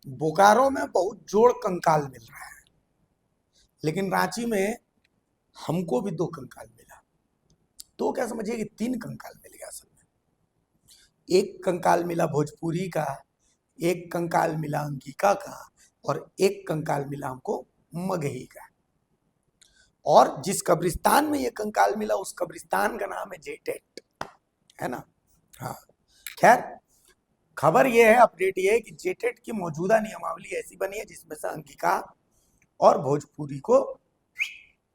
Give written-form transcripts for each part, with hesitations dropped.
बोकारो में बहुत जोड़ कंकाल मिल रहा है, लेकिन रांची में हमको भी 2 कंकाल मिला। तो क्या समझिए कि 3 कंकाल मिल गया असल में। एक कंकाल मिला भोजपुरी का, एक कंकाल मिला अंगिका का, और एक कंकाल मिला हमको मगही का। और जिस कब्रिस्तान में ये कंकाल मिला उस कब्रिस्तान का नाम है जेटेट, है ना। हाँ, खैर खबर ये है, अपडेट ये है कि जेटेट की मौजूदा नियमावली ऐसी बनी है जिसमें से अंगिका और भोजपुरी को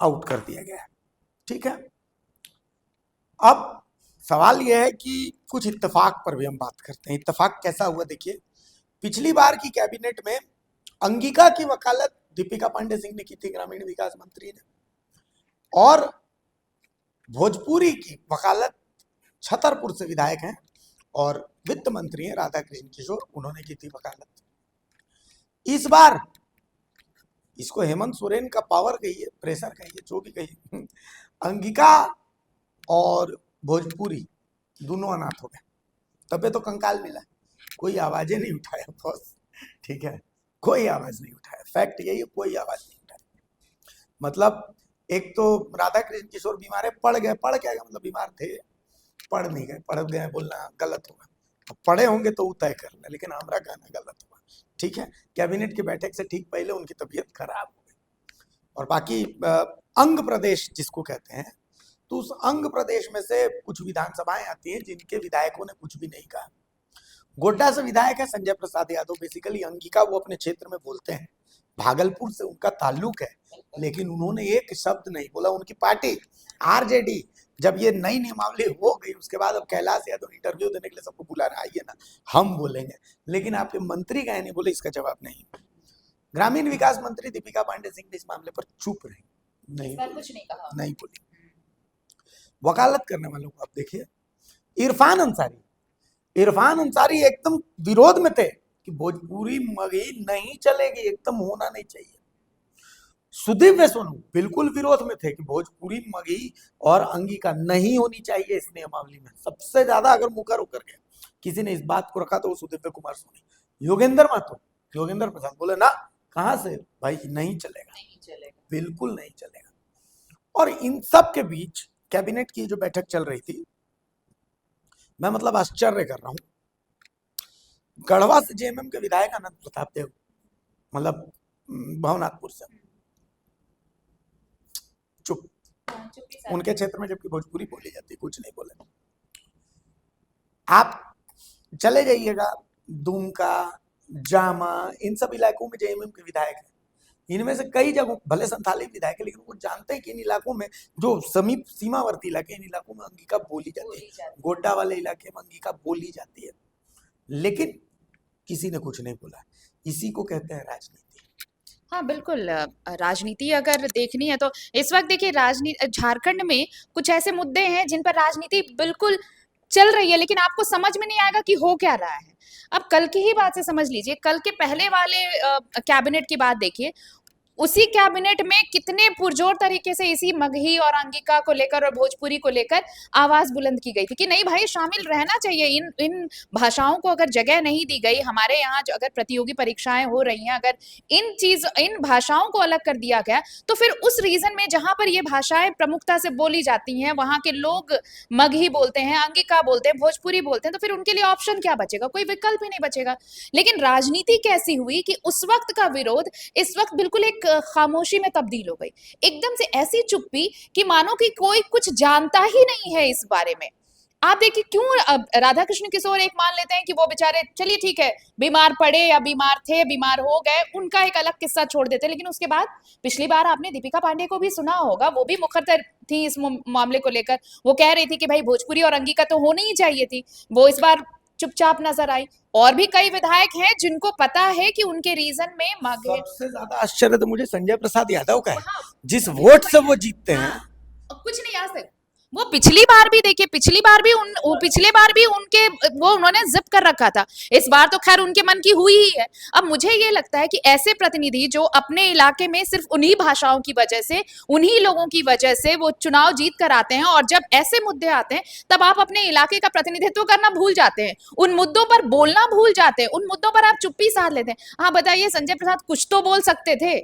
आउट कर दिया गया है। ठीक है, अब सवाल यह है कि कुछ इत्तेफाक पर भी हम बात करते हैं। इत्तेफाक कैसा हुआ देखिए, पिछली बार की कैबिनेट में अंगिका की वकालत दीपिका पांडे सिंह ने की थी, ग्रामीण विकास मंत्री ने, और भोजपुरी की वकालत छतरपुर से विधायक हैं और वित्त मंत्री हैं राधा कृष्ण किशोर, उन्होंने की थी वकालत। इस बार इसको हेमंत सोरेन का पावर कहिए, प्रेशर कहिए, जो भी कहिए, अंगिका और भोजपुरी दोनों अनाथ हो गए। तबे तो कंकाल मिला, कोई आवाजें नहीं उठाया बॉस। ठीक है, कोई आवाज नहीं उठाया, फैक्ट यही है, कोई आवाज नहीं उठाया। मतलब एक तो राधा कृष्ण किशोर बीमार है, पढ़ क्या गया, मतलब बीमार थे, पढ़ नहीं गए, पढ़ गए बोलना गलत होगा, अब पढ़े होंगे तो वो तय करना, लेकिन हमारा कहना गलत होगा। ठीक है, कैबिनेट की बैठक से ठीक पहले उनकी तबीयत खराब हो गई। और बाकी अंग प्रदेश जिसको कहते हैं, तो उस अंग प्रदेश में से कुछ विधानसभाएं आती हैं जिनके विधायकों ने कुछ भी नहीं कहा। गोड्डा से विधायक है संजय प्रसाद यादव, बेसिकली अंगिका वो अपने क्षेत्र में बोलते हैं, भागलपुर से उनका ताल्लुक है, लेकिन उन्होंने एक शब्द नहीं बोला। उनकी पार्टी आरजेडी, जब ये नई नियमावली हो गई उसके बाद अब कैलाश यादव इंटरव्यू देने के लिए सबको बुला रहा है, आइए ना हम बोलेंगे, लेकिन आपके मंत्री कहे नहीं बोले, इसका जवाब नहीं। ग्रामीण विकास मंत्री दीपिका पांडे सिंह ने इस मामले पर चुप रही, नहीं कुछ नहीं कहा, नहीं बोली। वकालत करने वालों को आप देखिए, इरफान अंसारी एकदम विरोध में थे कि भोजपुरी मगही नहीं चलेगी, एकदम होना नहीं चाहिए। सुदीव्य सोनू बिल्कुल विरोध में थे कि भोजपुरी मगही और अंगिका नहीं होनी चाहिए इस नियमावली में। सबसे ज्यादा अगर मुकर होकर के किसी ने इस बात को रखा तो वो सुदीव्य कुमार सोनी। योगेंद्र प्रसाद बोले ना, कहां से भाई, नहीं चलेगा, बिल्कुल नहीं चलेगा। और इन सब के बीच कैबिनेट की जो बैठक चल रही थी, मैं मतलब आश्चर्य कर रहा हूं, गढ़वा से जेएमएम के विधायक अनंत प्रताप देव, मतलब भवनाथपुर से, चुप, उनके क्षेत्र में जबकि भोजपुरी बोली जाती, कुछ नहीं बोले। आप चले जाइएगा दुमका, जामा, इन सब इलाकों में जेएमएम के विधायक हैं। इनमें से कई जगहों, भले संथाली विधायक है, लेकिन वो जानते हैं कि इन इलाकों में जो समीप सीमावर्ती इलाके, इन इलाकों में अंगिका बोली जाती है, गोड्डा वाले इलाके में अंगिका बोली जाती है, लेकिन किसी ने कुछ नहीं बोला। इसी को कहते हैं राजनीति। हाँ बिल्कुल। राजनीति अगर देखनी है तो इस वक्त देखिए, राजनीति झारखंड में कुछ ऐसे मुद्दे हैं जिन पर राजनीति बिल्कुल चल रही है, लेकिन आपको समझ में नहीं आएगा कि हो क्या रहा है। अब कल की ही बात से समझ लीजिए, कल के पहले वाले कैबिनेट की बात देखिए, उसी कैबिनेट में कितने पुरजोर तरीके से इसी मगही और अंगिका को लेकर और भोजपुरी को लेकर आवाज बुलंद की गई थी कि नहीं भाई, शामिल रहना चाहिए। इन इन भाषाओं को अगर जगह नहीं दी गई, हमारे यहाँ जो अगर प्रतियोगी परीक्षाएं हो रही हैं, अगर इन भाषाओं को अलग कर दिया गया, तो फिर उस रीजन में जहां पर ये भाषाएं प्रमुखता से बोली जाती हैं, वहां के लोग मगही बोलते हैं, अंगिका बोलते हैं, भोजपुरी बोलते हैं, तो फिर उनके लिए ऑप्शन क्या बचेगा? कोई विकल्प ही नहीं बचेगा। लेकिन राजनीति कैसी हुई कि उस वक्त का विरोध इस वक्त बिल्कुल एक खामोशी में तब्दील हो गई। एकदम से ऐसी चुप्पी कि मानो कि कोई कुछ जानता ही नहीं है इस बारे में। आप देखिए, क्यों अब राधा कृष्ण किशोर एक मान लेते हैं कि वो बेचारे, चलिए ठीक है, बीमार पड़े या बीमार थे, बीमार हो गए, उनका एक अलग किस्सा छोड़ देते, लेकिन उसके बाद पिछली बार आपने दीपिका पांडे को भी सुना होगा, वो भी मुखर थी इस मामले को लेकर। वो कह रही थी कि भाई भोजपुरी और अंगिका तो होनी ही चाहिए थी, वो इस बार चुपचाप नजर आई। और भी कई विधायक हैं जिनको पता है कि उनके रीजन में सबसे ज्यादा आश्चर्य तो मुझे संजय प्रसाद यादव का है, हाँ, जिस वोट से वो जीतते हैं। हाँ, कुछ नहीं आ सकता। वो पिछली बार भी देखिए, पिछले बार भी उनके वो उन्होंने जिप कर रखा था। इस बार तो खैर उनके मन की हुई ही है। अब मुझे ये लगता है कि ऐसे प्रतिनिधि जो अपने इलाके में सिर्फ उन्हीं भाषाओं की वजह से, उन्हीं लोगों की वजह से वो चुनाव जीत कर आते हैं, और जब ऐसे मुद्दे आते हैं तब आप अपने इलाके का प्रतिनिधित्व करना भूल जाते हैं, उन मुद्दों पर बोलना भूल जाते हैं, उन मुद्दों पर आप चुप्पी साध लेते हैं। हाँ बताइए, संजय प्रसाद कुछ तो बोल सकते थे,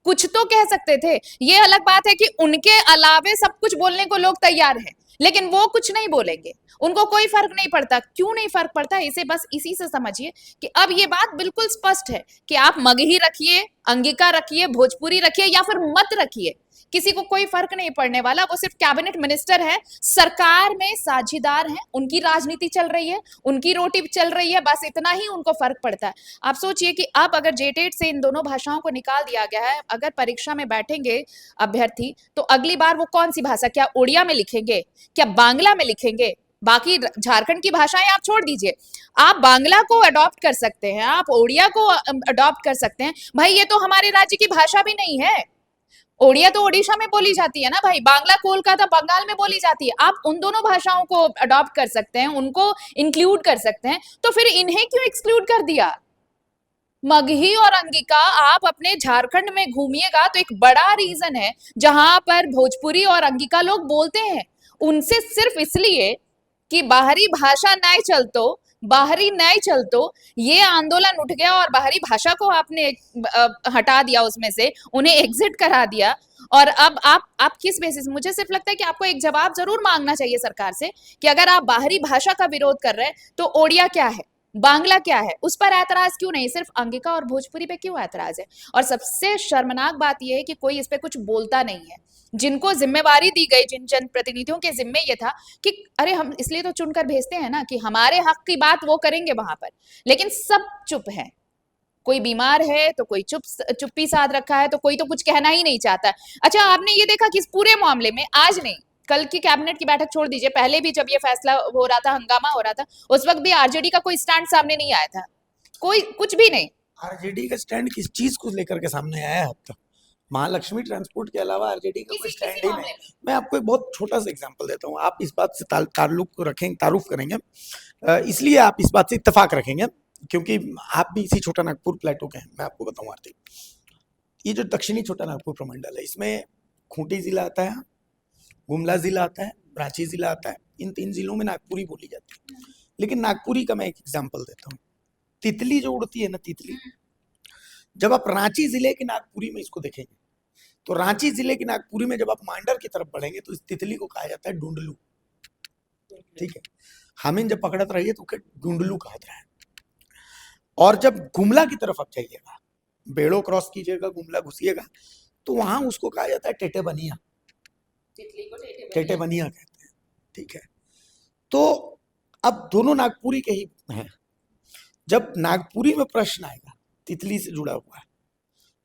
कुछ तो कह सकते थे। ये अलग बात है कि उनके अलावे सब कुछ बोलने को लोग तैयार हैं, लेकिन वो कुछ नहीं बोलेंगे, उनको कोई फर्क नहीं पड़ता। क्यों नहीं फर्क पड़ता, इसे बस इसी से समझिए कि अब ये बात बिल्कुल स्पष्ट है कि आप मगही रखिए, अंगिका रखिए, भोजपुरी रखिए या फिर मत रखिए, किसी को कोई फर्क नहीं पड़ने वाला। वो सिर्फ कैबिनेट मिनिस्टर है, सरकार में साझीदार हैं, उनकी राजनीति चल रही है, उनकी रोटी चल रही है, बस इतना ही उनको फर्क पड़ता है। आप सोचिए कि अब अगर जेटेट से इन दोनों भाषाओं को निकाल दिया गया है, अगर परीक्षा में बैठेंगे अभ्यर्थी, तो अगली बार वो कौन सी भाषा, क्या उड़िया में लिखेंगे, क्या बांग्ला में लिखेंगे? बाकी झारखंड की भाषाएं आप छोड़ दीजिए, आप बांग्ला को अडॉप्ट कर सकते हैं, आप ओडिया को अडॉप्ट कर सकते हैं। भाई ये तो हमारे राज्य की भाषा भी नहीं है। ओडिया तो ओडिशा में बोली जाती है ना भाई, बांग्ला कोलकाता बंगाल में बोली जाती है। आप उन दोनों भाषाओं को अडॉप्ट कर सकते हैं, उनको इंक्लूड कर सकते हैं, तो फिर इन्हें क्यों एक्सक्लूड कर दिया? मगही और अंगिका आप अपने झारखंड में घूमिएगा तो एक बड़ा रीजन है जहां पर भोजपुरी और अंगिका लोग बोलते हैं, उनसे सिर्फ इसलिए कि बाहरी भाषा नहीं चलतो, बाहरी नहीं चलतो, ये आंदोलन उठ गया और बाहरी भाषा को आपने हटा दिया, उसमें से उन्हें एग्जिट करा दिया। और अब आप किस बेसिस, मुझे सिर्फ लगता है कि आपको एक जवाब जरूर मांगना चाहिए सरकार से कि अगर आप बाहरी भाषा का विरोध कर रहे हैं तो ओडिया क्या है, बांग्ला क्या है, उस पर ऐतराज क्यों नहीं, सिर्फ अंगिका और भोजपुरी पे क्यों ऐतराज है? और सबसे शर्मनाक बात यह है कि कोई इस पे कुछ बोलता नहीं है। जिनको जिम्मेवारी दी गई, जिन जनप्रतिनिधियों के जिम्मे ये था कि अरे हम इसलिए तो चुनकर भेजते हैं ना कि हमारे हक की बात वो करेंगे वहां पर, लेकिन सब चुप है। कोई बीमार है तो कोई चुप्पी साध रखा है, तो कोई तो कुछ कहना ही नहीं चाहता। अच्छा, आपने ये देखा कि इस पूरे मामले में, आज नहीं कल की कैबिनेट की बैठक छोड़ दीजिए, पहले भी जब ये फैसला हो रहा था, हंगामा हो रहा था, उस वक्त भी आरजेडी का कोई स्टैंड सामने नहीं आया था, कोई कुछ भी नहीं। आरजेडी का स्टैंड किस चीज को लेकर के सामने आया है अब तक? महालक्ष्मी ट्रांसपोर्ट के अलावा आरजेडी का कोई स्टैंड ही नहीं। मैं आपको एक बहुत छोटा सा एग्जांपल देता हूँ, आप इस बात से ताल्लुक को रखेंगे, तारुफ करेंगे, इसलिए आप इस बात से इत्तेफाक रखेंगे क्योंकि आप भी इसी छोटा नागपुर प्लेटो के हैं। मैं आपको बताऊं आरती, ये जो दक्षिणी छोटा नागपुर प्रमंडल है, इसमें खूंटी जिला आता है, गुमला जिला आता है, रांची जिला आता है। इन 3 जिलों में नागपुरी बोली जाती है। लेकिन नागपुरी का मैं एक एग्जाम्पल देता हूँ, तितली जो उड़ती है ना, तितली, जब आप रांची जिले की नागपुरी में इसको देखेंगे तो रांची जिले की नागपुरी में जब आप मांडर की तरफ बढ़ेंगे तो इस तितली को कहा जाता है डूंडलू। ठीक है, हमें जब पकड़त रही है तो डूंडलू कहा रहा है। और जब गुमला की तरफ आप जाइएगा, बेड़ो क्रॉस कीजिएगा, गुमला घुसिएगा, तो वहां उसको कहा जाता है टेटे बनिया, टेटे बनिया कहते हैं। ठीक है, तो अब दोनों नागपुरी के ही हैं। जब नागपुरी में प्रश्न आएगा तितली से जुड़ा हुआ है,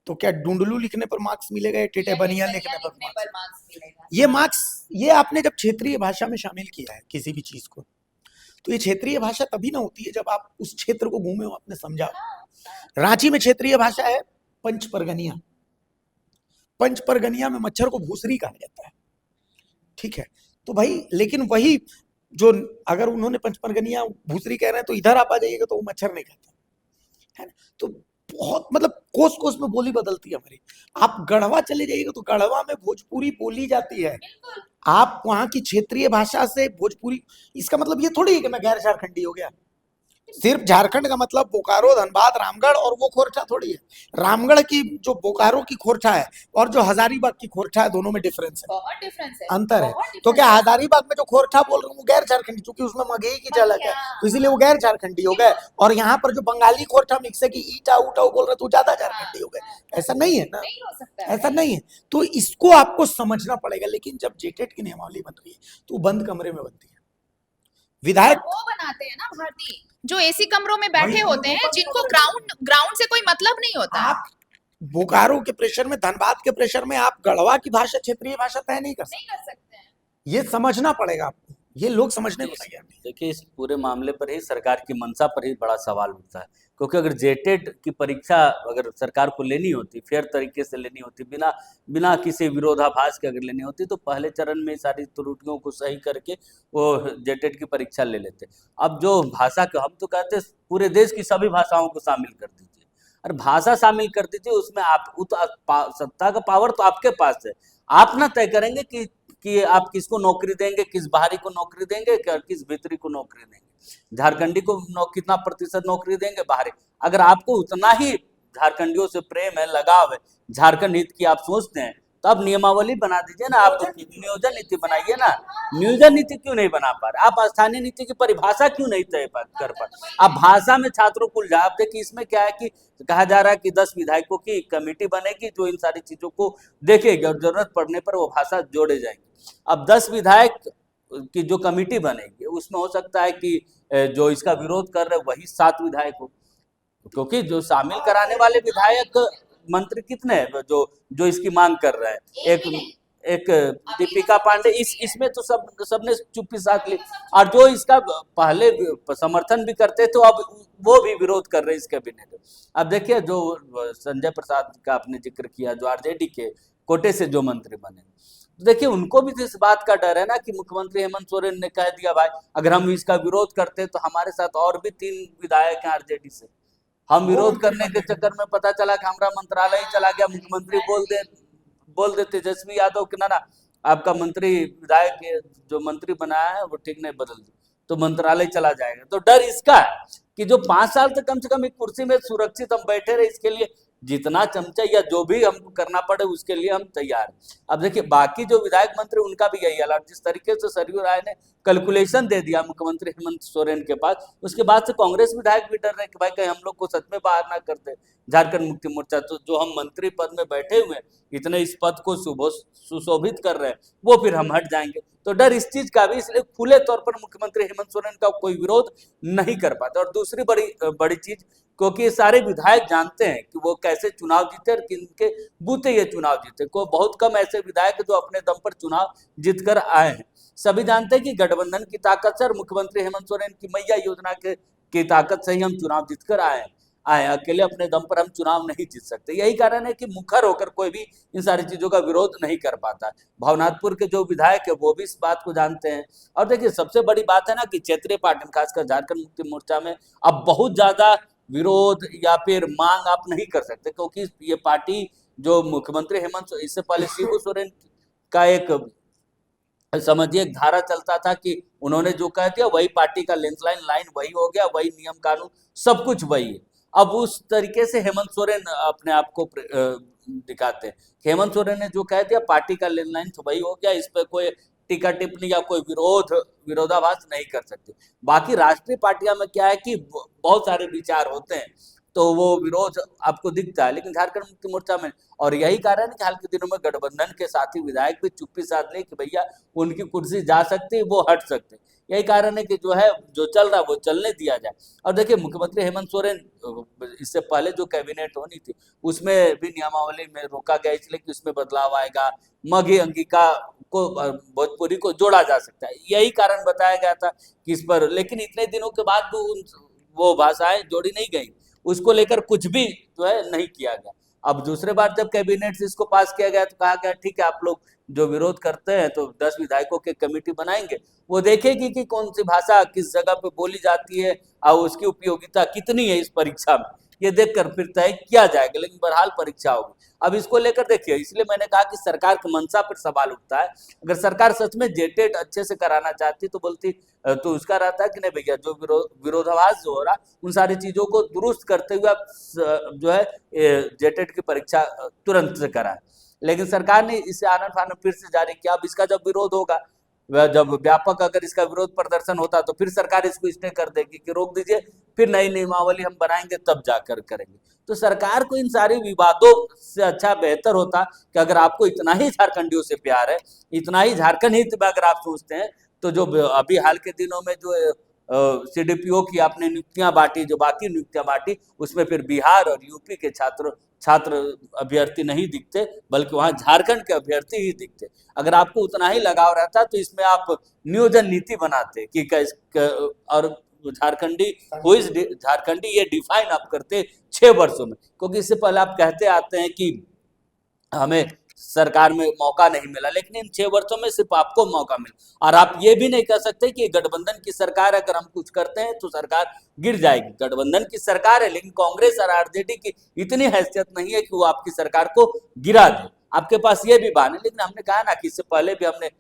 तो क्या डूंडलू लिखने पर मार्क्स मिलेगा या टेटे बनिया लिखने पर मार्क्स मिलेगा? ये मार्क्स, ये आपने जब क्षेत्रीय भाषा में शामिल किया है किसी भी चीज को, तो ये क्षेत्रीय भाषा तभी ना होती है जब आप उस क्षेत्र को घूमे हो, आपने समझा। रांची में क्षेत्रीय भाषा है पंच परगनिया। पंच परगनिया में मच्छर को भूसरी कहा जाता है। ठीक है, तो भाई लेकिन वही जो, अगर उन्होंने पंच परगनिया भूसरी कह रहे हैं तो इधर आप आ जाइएगा तो वो मच्छर नहीं कहता है ना। तो बहुत मतलब कोस कोस में बोली बदलती है हमारी। आप गढ़वा चले जाइएगा तो गढ़वा में भोजपुरी बोली जाती है। आप वहां की क्षेत्रीय भाषा से भोजपुरी, इसका मतलब ये थोड़ी है कि मैं गैर झारखंडी हो गया। सिर्फ झारखंड का मतलब बोकारो, धनबाद, रामगढ़ और वो खोरछा थोड़ी है। रामगढ़ की जो बोकारो की खोरछा है और जो हजारीबाग की खोरछा है, दोनों में डिफरेंस है, बहुत डिफरेंस है, अंतर है। तो क्या हजारीबाग में जो खोरछा बोल रहे हैं वो गैर झारखंडी, क्योंकि उसमें मगही की झलक है तो इसीलिए वो गैर झारखंडी हो गए, और यहाँ पर जो बंगाली खोरछा मिक्स है कि ईटा उटा बोल रहे तो ज्यादा झारखंडी हो गए। ऐसा नहीं है ना, नहीं हो सकता, ऐसा नहीं है। तो इसको आपको समझना पड़ेगा। लेकिन जब जेटेट की नियमावली बन रही है तो बंद कमरे में बनती है। विधायक वो बनाते हैं ना भारतीय, जो एसी कमरों में बैठे होते हैं, जिनको ग्राउंड से कोई मतलब नहीं होता। आप बोकारो के प्रेशर में, धनबाद के प्रेशर में आप गढ़वा की भाषा, क्षेत्रीय भाषा तय नहीं कर सकते हैं। ये समझना पड़ेगा आपको, ये लोग समझने को देखिए तैयार नहीं। देखिए, इस पूरे मामले पर ही सरकार की मंशा पर ही बड़ा सवाल उठता है, क्योंकि अगर जेटेट की परीक्षा अगर सरकार को लेनी होती, फेयर तरीके से लेनी होती, बिना बिना किसी विरोधाभास के अगर लेनी होती, तो पहले चरण में सारी त्रुटियों को सही करके वो जेटेट की परीक्षा ले लेते। अब जो भाषा का, हम तो कहते हैं पूरे देश की सभी भाषाओं को शामिल कर दीजिए, अरे भाषा शामिल कर दीजिए, उसमें आप सत्ता का पावर तो आपके पास है। आप ना तय करेंगे कि आप किसको नौकरी देंगे, किस बाहरी को नौकरी देंगे, किस भीतरी को नौकरी देंगे, झारखंडी को कितना प्रतिशत नौकरी देंगे बाहरी। अगर आपको उतना ही झारखंडियों से प्रेम है, लगाव है, झारखंड हित की आप सोचते हैं, तो आप नियमावली बना दीजिए ना, आप नियोजन नीति बनाइए ना। नियोजन नीति क्यों नहीं बना पा रहे आप? स्थानीय नीति की परिभाषा क्यों नहीं तय कर पा रहे आप? भाषा में छात्रों को उलझा। आप देखिए, इसमें क्या है कि कहा जा रहा है कि 10 विधायकों की कमेटी बनेगी जो इन सारी चीजों को देखेगी और जरूरत पड़ने पर वो भाषा जोड़े जाएंगे। अब 10 विधायक की जो कमेटी बनेगी, उसमें हो सकता है कि जो इसका विरोध कर रहे वही 7 विधायक हो, क्योंकि जो शामिल कराने वाले विधायक मंत्री कितने हैं जो जो इसकी मांग कर रहे हैं। एक एक दीपिका पांडे, इसमें तो सबने चुप्पी साध ली, और जो इसका पहले समर्थन भी करते तो अब वो भी विरोध कर रहे हैं इस कैबिनेट। अब देखिए, जो संजय प्रसाद का आपने जिक्र किया, जो आरजेडी के कोटे से जो मंत्री बने, तो देखिए उनको भी तो इस बात का डर है ना कि मुख्यमंत्री हेमंत सोरेन ने कह दिया, भाई अगर हम इसका विरोध करते तो हमारे साथ और भी 3 विधायक हैं आरजेडी से, हम विरोध करने के चक्कर में पता चला कि हमारा मंत्रालय ही चला गया, मुख्यमंत्री बोल दे तेजस्वी यादव कि ना आपका मंत्री विधायक जो मंत्री बनाया है वो ठीक नहीं, बदल दो तो मंत्रालय चला जाएगा। तो डर इसका है कि जो 5 साल तक कम से कम एक कुर्सी में सुरक्षित हम बैठे रहे, इसके लिए जितना चमचा या जो भी हमको करना पड़े उसके लिए हम तैयार हैं। अब देखिए, बाकी जो विधायक मंत्री उनका भी यही हाल, जिस तरीके से सरयू राय ने कैलकुलेशन दे दिया मुख्यमंत्री हेमंत सोरेन के पास, उसके बाद से कांग्रेस विधायक भी डर रहे कि भाई कहीं हम लोग को सच में बाहर ना कर दे झारखंड मुक्ति मोर्चा। तो जो हम मंत्री पद में बैठे हुए इतने इस पद को सुशोभित कर रहे हैं, वो फिर हम हट जाएंगे। तो डर इस चीज का भी, इसलिए खुले तौर पर मुख्यमंत्री हेमंत सोरेन का कोई विरोध नहीं कर पाते। और दूसरी बड़ी चीज, क्योंकि ये सारे विधायक जानते हैं कि वो कैसे चुनाव जीते और किनके बूते ये चुनाव जीते। को बहुत कम ऐसे विधायक जो अपने दम पर चुनाव जीत कर आए हैं। सभी जानते हैं कि गठबंधन की ताकत से और मुख्यमंत्री हेमंत सोरेन की मैया योजना की ताकत से ही हम चुनाव जीत कर आए अकेले अपने दम पर हम चुनाव नहीं जीत सकते। यही कारण है कि मुखर होकर कोई भी इन सारी चीजों का विरोध नहीं कर पाता। भवनाथपुर के जो विधायक है वो भी इस बात को जानते हैं। और देखिए, सबसे बड़ी बात है ना कि क्षेत्रीय पार्टी खासकर झारखंड मुक्ति मोर्चा में अब बहुत ज्यादा विरोध या फिर मांग आप नहीं कर सकते, क्योंकि ये पार्टी जो मुख्यमंत्री हेमंत, इससे पहले शिबू सोरेन का एक समझिए एक धारा चलता था कि उन्होंने जो कह दिया वही पार्टी का लाइन वही हो गया, वही नियम कानून सब कुछ वही है। अब उस तरीके से हेमंत सोरेन अपने आप को दिखाते हैं। हेमंत सोरेन ने जो कह दिया पार्टी का लाइन तो वही हो गया, इस पर कोई टीका टिप्पणी या कोई विरोधाभास नहीं कर सकते। बाकी राष्ट्रीय पार्टियां में क्या है कि बहुत सारे विचार होते हैं, तो वो विरोध आपको दिखता है, लेकिन झारखंड मुक्ति मोर्चा में, और यही कारण है कि हाल के दिनों में गठबंधन के साथी विधायक भी चुप्पी साध ले कि भैया उनकी कुर्सी जा सकती है, वो हट सकते। यही कारण है कि जो है जो चल रहा है वो चलने दिया जाए। और देखिए, मुख्यमंत्री हेमंत सोरेन, इससे पहले जो कैबिनेट होनी थी उसमें भी नियमावली में रोका गया, इसलिए कि उसमें बदलाव आएगा, मगही अंगिका को भोजपुरी को जोड़ा जा सकता है, यही कारण बताया गया था कि इस पर। लेकिन इतने दिनों के बाद वो भाषाएं जोड़ी नहीं गई, उसको लेकर कुछ भी जो है नहीं किया गया। अब दूसरे बार जब कैबिनेट से इसको पास किया गया तो कहा गया ठीक है, आप लोग जो विरोध करते हैं तो 10 विधायकों की कमेटी बनाएंगे, वो देखेगी कि कौन सी भाषा किस जगह पे बोली जाती है और उसकी उपयोगिता कितनी है इस परीक्षा में, ये देखकर फिर तय किया जाएगा। लेकिन बहरहाल परीक्षा होगी। अब इसको लेकर देखिए, इसलिए मैंने कहा कि सरकार की मंशा पर सवाल उठता है। अगर सरकार सच में जेटेट अच्छे से कराना चाहती तो बोलती, तो उसका रहता है कि नहीं भैया, जो विरोधाभास जो हो रहा उन सारी चीजों को दुरुस्त करते हुए आप जो है जेटेट की परीक्षा तुरंत से कराएं। लेकिन सरकार ने इसे आनन फानन फिर से जारी किया। अब इसका जब विरोध होगा, जब व्यापक अगर इसका विरोध प्रदर्शन होता तो फिर सरकार इसको स्टे कर देगी कि रोक दीजिए, फिर नई नियमावली हम बनाएंगे तब जाकर करेंगे। तो सरकार को इन सारे विवादों से अच्छा बेहतर होता कि अगर आपको इतना ही झारखंडियों से प्यार है, इतना ही झारखंड हित में अगर आप सोचते हैं, तो जो अभी हाल के दिनों में जो सीडीपीओ की आपने नियुक्तियां बांटी, जो बाकी नियुक्तियां बांटी उसमें फिर बिहार और यूपी के छात्र अभ्यर्थी नहीं दिखते, बल्कि वहां झारखंड के अभ्यर्थी ही दिखते। अगर आपको उतना ही लगाव रहता तो इसमें आप नियोजन नीति बनाते कि और झारखंडी ये डिफाइन आप करते 6 वर्षों में, क्योंकि इससे पहले आप कहते आते हैं कि हमें सरकार में मौका नहीं मिला, लेकिन इन 6 वर्षों में सिर्फ आपको मौका मिला। और आप ये भी नहीं कह सकते कि गठबंधन की सरकार अगर हम कुछ करते हैं तो सरकार गिर जाएगी। गठबंधन की सरकार है, लेकिन कांग्रेस और आरजेडी की इतनी हैसियत नहीं है कि वो आपकी सरकार को गिरा दे। आपके पास ये भी बहाने, लेकिन हमने कहा ना कि इससे पहले भी हमने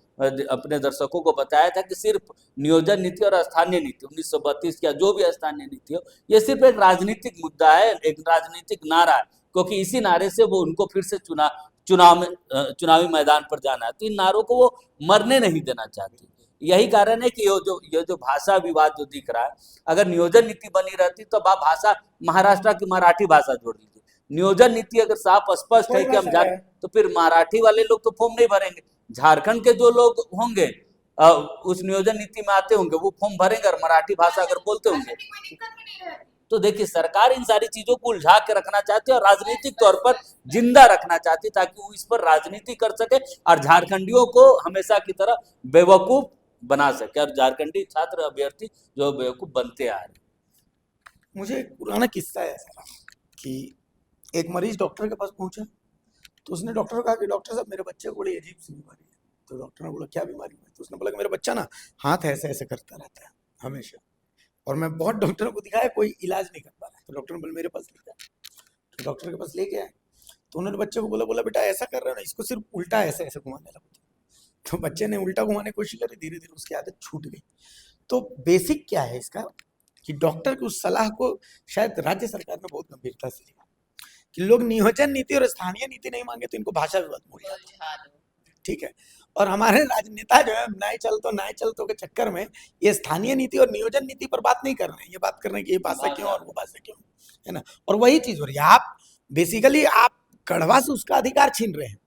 अपने दर्शकों को बताया था कि सिर्फ नियोजन नीति और स्थानीय नीति 1932 का जो भी स्थानीय नीति हो, ये सिर्फ एक राजनीतिक मुद्दा है, एक राजनीतिक नारा है, क्योंकि इसी नारे से वो उनको फिर से चुनावी मैदान पर जाना है। तो इन नारों को वो मरने नहीं देना चाहती। यही कारण है कि ये जो भाषा विवाद जो दिख रहा है, अगर नियोजन नीति बनी रहती तो अब आप भाषा महाराष्ट्र की मराठी भाषा जोड़ लीजिए। नियोजन नीति अगर साफ स्पष्ट है कि हम तो फिर मराठी वाले लोग तो फॉर्म नहीं भरेंगे, झारखंड के जो लोग होंगे उस नियोजन नीति में आते होंगे वो फॉर्म भरेंगे, और मराठी भाषा अगर बोलते होंगे। तो देखिए, सरकार इन सारी चीजों को उलझा के रखना चाहती है और राजनीतिक तौर पर जिंदा रखना चाहती है, ताकि वो इस पर राजनीति कर सके और झारखंडियों को हमेशा की तरह बेवकूफ बना सके, और झारखंडी छात्र अभ्यर्थी जो बेवकूफ बनते आ रहे। मुझे एक पुराना किस्सा है ऐसा कि एक मरीज डॉक्टर के पास पहुंचा, तो उसने डॉक्टर को कहा कि डॉक्टर साहब मेरे बच्चे को बड़ी अजीब सी बीमारी है। तो डॉक्टर ने बोला क्या बीमारी है? तो उसने बोला कि मेरा बच्चा ना हाथ ऐसे ऐसे करता रहता है हमेशा, और मैं बहुत डॉक्टरों को दिखाया, कोई इलाज नहीं कर पा रहा। तो डॉक्टर ने बोला मेरे पास लेके आए। तो डॉक्टर के पास लेके आए, तो उन्होंने बच्चे को बोला बेटा ऐसा कर रहे हो ना, इसको सिर्फ उल्टा ऐसे ऐसे घुमाने लगो। तो बच्चे ने उल्टा घुमाने की कोशिश करी, धीरे धीरे उसकी आदत छूट गई। तो बेसिक क्या है इसका कि डॉक्टर की उस सलाह को शायद राज्य सरकार ने बहुत गंभीरता से लिया कि लोग नियोजन नीति और स्थानीय नीति नहीं मांगे तो इनको भाषा विवाद बोल जाते, ठीक है। और हमारे राजनेता जो है नाय चल तो के चक्कर में ये स्थानीय नीति और नियोजन नीति पर बात नहीं कर रहे हैं, ये बात कर रहे हैं कि ये भाषा क्यों और वो भाषा क्यों, है ना। और वही चीज हो रही है, आप बेसिकली आप गढ़वा से उसका अधिकार छीन रहे हैं।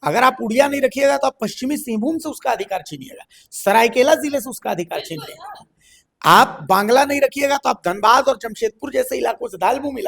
अगर आप उड़िया नहीं रखिएगा तो आप पश्चिमी सिंहभूम से उसका अधिकार छीनिएगा, सरायकेला जिले से उसका अधिकार छीन लेगा। आप बांग्ला नहीं रखिएगा तो आप धनबाद और जमशेदपुर जैसे इलाकों से, धालभूमि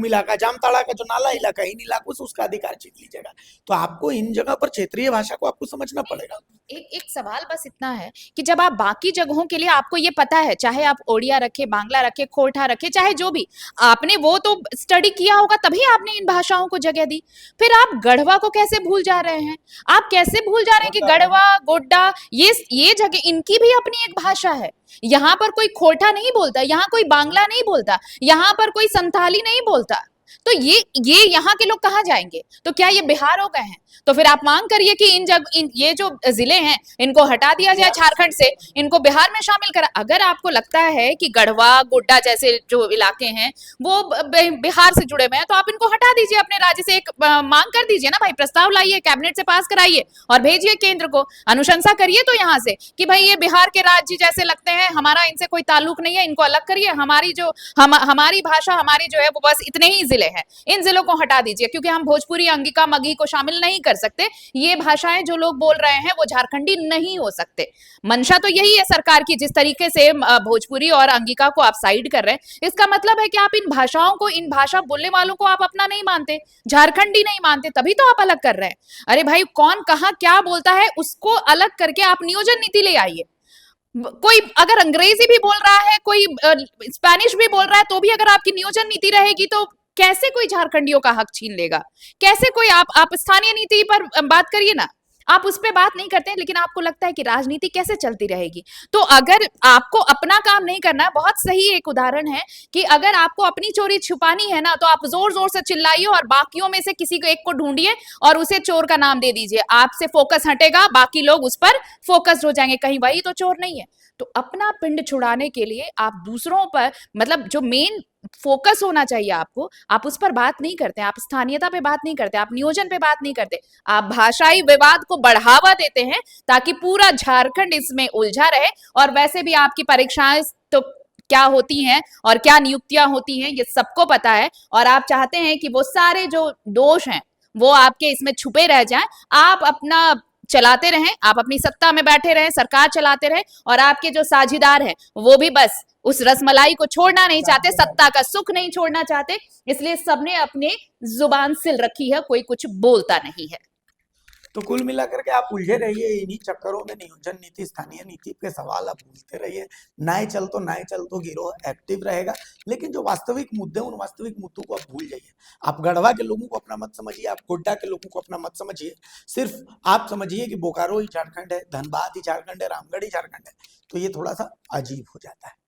इलाका, जामताड़ा का जो नाला इलाका, इन इलाकों से उसका अधिकार छीन लीजिएगा। तो आपको इन जगह पर क्षेत्रीय भाषा को आपको समझना पड़ेगा। एक सवाल बस इतना है कि जब आप बाकी जगहों के लिए आपको ये पता है, चाहे आप ओडिया रखे, बांग्ला रखे, खोरठा रखे, चाहे जो भी, आपने वो तो स्टडी किया होगा तभी आपने इन भाषाओं को जगह दी। फिर आप गढ़वा को कैसे भूल जा रहे हैं? आप कैसे भूल जा रहे हैं कि गढ़वा, गोड्डा, ये जगह इनकी भी अपनी एक भाषा है। यहाँ पर कोई खोरठा नहीं बोलता, यहाँ कोई बांग्ला नहीं बोलता, यहाँ पर कोई संथाली नहीं बोलता। तो ये यहाँ के लोग कहाँ जाएंगे? तो क्या ये बिहार हो गए हैं? तो फिर आप मांग करिए कि ये जो जिले हैं इनको हटा दिया जाए झारखंड से, इनको बिहार में शामिल करा। अगर आपको लगता है कि गढ़वा, गोड्डा जैसे जो इलाके हैं वो बिहार से जुड़े हुए हैं, तो आप इनको हटा दीजिए अपने राज्य से। एक मांग कर दीजिए ना भाई, प्रस्ताव लाइए, कैबिनेट से पास कराइए और भेजिए केंद्र को, अनुशंसा करिए तो यहाँ से कि भाई ये बिहार के राज्य जैसे लगते हैं, हमारा इनसे कोई ताल्लुक नहीं है, इनको अलग करिए। हमारी भाषा हमारी जो है वो बस इतने ही जिले हैं, इन जिलों को हटा दीजिए, क्योंकि हम भोजपुरी, अंगिका, मगही को शामिल नहीं कर सकते। ये भाषाएं जो लोग बोल रहे हैं वो झारखंडी नहीं हो सकते। मंशा तो यही है सरकार की, जिस तरीके से भोजपुरी और अंगिका को आप साइड कर रहे हैं, इसका मतलब है कि आप इन भाषाओं को, इन भाषा बोलने वालों को आप अपना नहीं मानते, झारखंडी नहीं मानते, तभी तो आप अलग कर रहे हैं। अरे भाई, कौन कहाँ क्या बोलता है उसको अलग करके आप नियोजन नीति ले आइए। कोई अगर अंग्रेजी भी बोल रहा है, कोई स्पेनिश भी बोल रहा है, तो भी अगर आपकी नियोजन नीति रहेगी तो कैसे कोई झारखंडियों का हक छीन लेगा? कैसे कोई आप स्थानीय नीति पर बात करिए ना, आप उस पर बात नहीं करते हैं, लेकिन आपको लगता है कि राजनीति कैसे चलती रहेगी। तो अगर आपको अपना काम नहीं करना, बहुत सही एक उदाहरण है कि अगर आपको अपनी चोरी छुपानी है ना, तो आप जोर जोर से चिल्लाइए और बाकियों में से किसी को एक को ढूंढिए और उसे चोर का नाम दे दीजिए। आपसे फोकस हटेगा, बाकी लोग उस पर फोकस्ड हो जाएंगे, कहीं वही तो चोर नहीं है। तो अपना पिंड छुड़ाने के लिए आप दूसरों पर, मतलब जो मेन फोकस होना चाहिए आपको, आप उस पर बात नहीं करते, आप स्थानीयता पे बात नहीं करते, आप नियोजन पे बात नहीं करते, आप भाषाई विवाद को बढ़ावा देते हैं ताकि पूरा झारखंड इसमें उलझा रहे। और वैसे भी आपकी परीक्षाएं तो क्या होती हैं और क्या नियुक्तियां होती हैं ये सबको पता है, और आप चाहते हैं कि वो सारे जो दोष हैं वो आपके इसमें छुपे रह जाएं। आप अपना चलाते रहें, आप अपनी सत्ता में बैठे रहें, सरकार चलाते रहें, और आपके जो साझीदार हैं वो भी बस उस रसमलाई को छोड़ना नहीं चाहते, सत्ता का सुख नहीं छोड़ना चाहते, इसलिए सबने अपने जुबान सिल रखी है, कोई कुछ बोलता नहीं है। तो कुल मिलाकर के आप उलझे रहिए इन्हीं चक्करों में, नियोजन नीति, स्थानीय नीति के सवाल आप भूलते रहिए। नए चल तो गिरोह एक्टिव रहेगा, लेकिन जो वास्तविक मुद्दे, उन वास्तविक मुद्दों को आप भूल जाइए। आप गढ़वा के लोगों को अपना मत समझिए, आप गोड्डा के लोगों को अपना मत समझिए, सिर्फ आप समझिए कि बोकारो ही झारखंड है, धनबाद ही झारखंड है, रामगढ़ ही झारखंड है, तो ये थोड़ा सा अजीब हो जाता है।